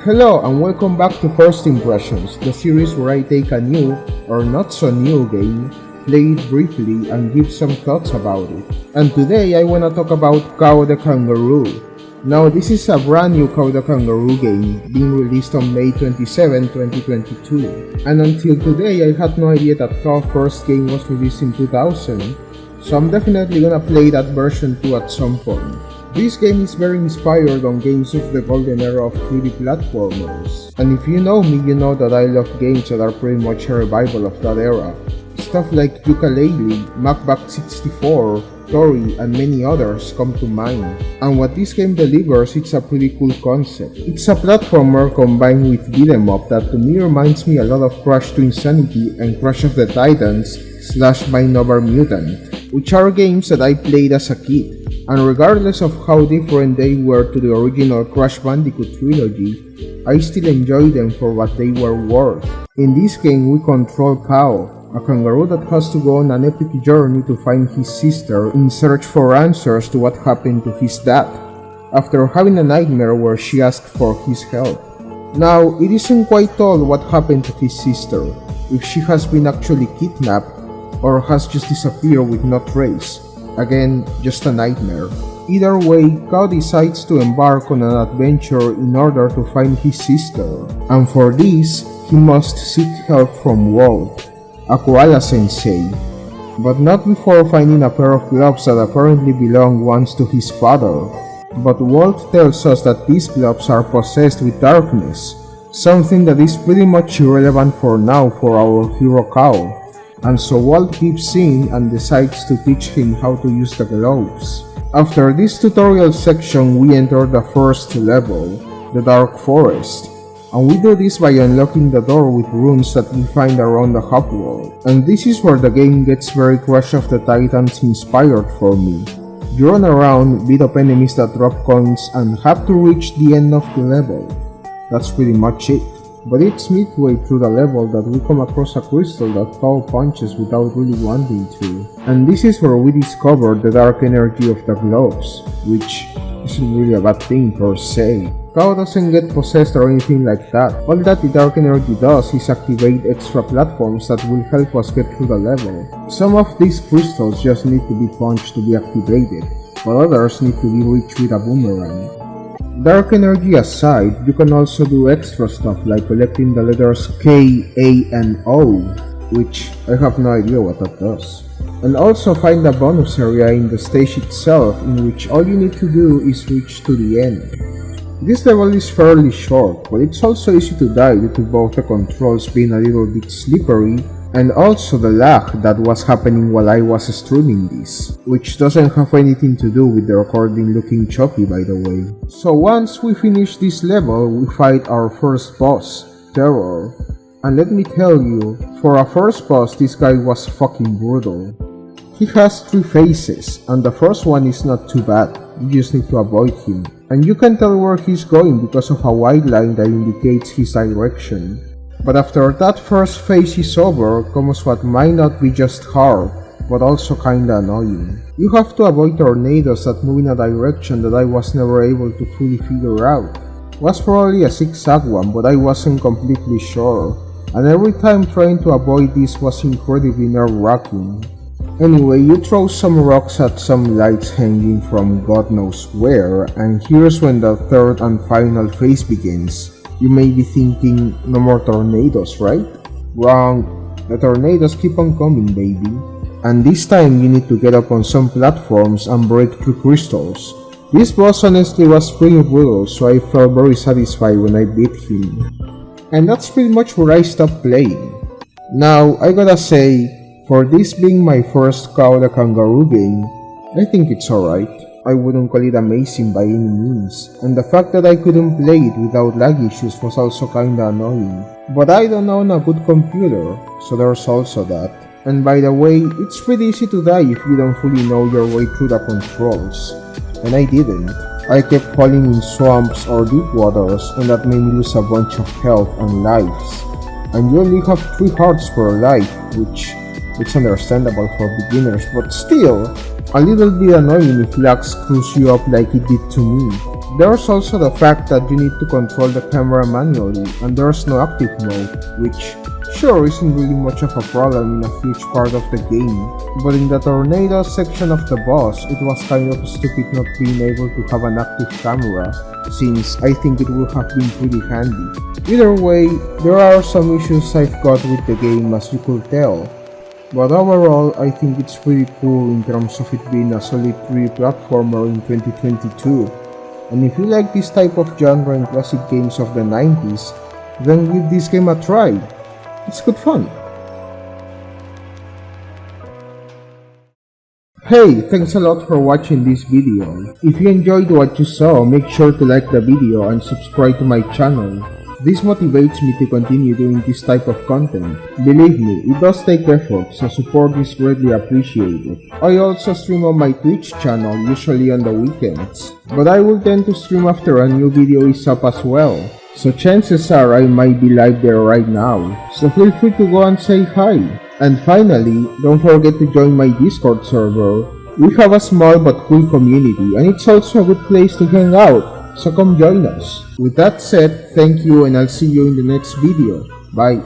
Hello and welcome back to First Impressions, the series where I take a new or not so new game, play it briefly and give some thoughts about it. And today I wanna talk about Kao the Kangaroo. Now this is a brand new Kao the Kangaroo game being released on May 27, 2022. And until today I had no idea that Kao first game was released in 2000, so I'm definitely gonna play that version too at some point. This game is very inspired on games of the golden era of 3D platformers. And if you know me, you know that I love games that are pretty much a revival of that era. Stuff like Yooka-Laylee, Macbeth 64, Tori, and many others come to mind. And what this game delivers, it's a pretty cool concept. It's a platformer combined with beat 'em up that to me reminds me a lot of Crash to Insanity and Crash of the Titans / Mind Over Mutant, which are games that I played as a kid. And regardless of how different they were to the original Crash Bandicoot trilogy, I still enjoy them for what they were worth. In this game we control Kao, a kangaroo that has to go on an epic journey to find his sister in search for answers to what happened to his dad, after having a nightmare where she asked for his help. Now, it isn't quite told what happened to his sister, if she has been actually kidnapped or has just disappeared with no trace. Again, just a nightmare. Either way, Kao decides to embark on an adventure in order to find his sister, and for this, he must seek help from Walt, a koala sensei, but not before finding a pair of gloves that apparently belonged once to his father. But Walt tells us that these gloves are possessed with darkness, something that is pretty much irrelevant for now for our hero Kao. And so Walt gives in and decides to teach him how to use the gloves. After this tutorial section, we enter the first level, the Dark Forest, and we do this by unlocking the door with runes that we find around the hub world. And this is where the game gets very Crash of the Titans inspired for me. You run around, beat up enemies that drop coins, and have to reach the end of the level. That's pretty much it. But it's midway through the level that we come across a crystal that Kao punches without really wanting to. And this is where we discover the dark energy of the gloves, which isn't really a bad thing per se. Kao doesn't get possessed or anything like that. All that the dark energy does is activate extra platforms that will help us get through the level. Some of these crystals just need to be punched to be activated, while others need to be reached with a boomerang. Dark energy aside, you can also do extra stuff like collecting the letters K, A, and O, which I have no idea what that does. And also find a bonus area in the stage itself in which all you need to do is reach to the end. This level is fairly short, but it's also easy to die due to both the controls being a little bit slippery and also the lag that was happening while I was streaming this, which doesn't have anything to do with the recording looking choppy by the way. So once we finish this level, we fight our first boss, Terror. And let me tell you, for a first boss this guy was fucking brutal. He has 3 faces, and the first one is not too bad, you just need to avoid him. And you can tell where he's going because of a wide line that indicates his direction. But after that first phase is over, comes what might not be just hard, but also kinda annoying. You have to avoid tornadoes that move in a direction that I was never able to fully figure out. Was probably a zigzag one, but I wasn't completely sure, and every time trying to avoid this was incredibly nerve-wracking. Anyway, you throw some rocks at some lights hanging from God knows where, and here's when the third and final phase begins. You may be thinking, no more tornadoes, right? Wrong. The tornadoes keep on coming, baby. And this time you need to get up on some platforms and break through crystals. This boss honestly was pretty brutal, so I felt very satisfied when I beat him. And that's pretty much where I stopped playing. Now, I gotta say, for this being my first Kao the Kangaroo game, I think it's alright. I wouldn't call it amazing by any means, and the fact that I couldn't play it without lag issues was also kinda annoying. But I don't own a good computer, so there's also that. And by the way, it's pretty easy to die if you don't fully know your way through the controls. And I didn't. I kept falling in swamps or deep waters, and that made me lose a bunch of health and lives. And you only have 3 hearts per life, which it's understandable for beginners, but still, a little bit annoying if lag screws you up like it did to me. There's also the fact that you need to control the camera manually and there's no active mode, which sure isn't really much of a problem in a huge part of the game, but in the tornado section of the boss, it was kind of stupid not being able to have an active camera, since I think it would have been pretty handy. Either way, there are some issues I've got with the game, as you could tell, but overall I think it's pretty cool in terms of it being a solid 3D platformer in 2022. And if you like this type of genre in classic games of the 90s, then give this game a try. It's good fun. Hey, thanks a lot for watching this video. If you enjoyed what you saw, make sure to like the video and subscribe to my channel. This motivates me to continue doing this type of content. Believe me, it does take effort, so support is greatly appreciated. I also stream on my Twitch channel, usually on the weekends, but I will tend to stream after a new video is up as well, so chances are I might be live there right now, so feel free to go and say hi. And finally, don't forget to join my Discord server. We have a small but cool community, and it's also a good place to hang out. So come join us. With that said, thank you and I'll see you in the next video. Bye.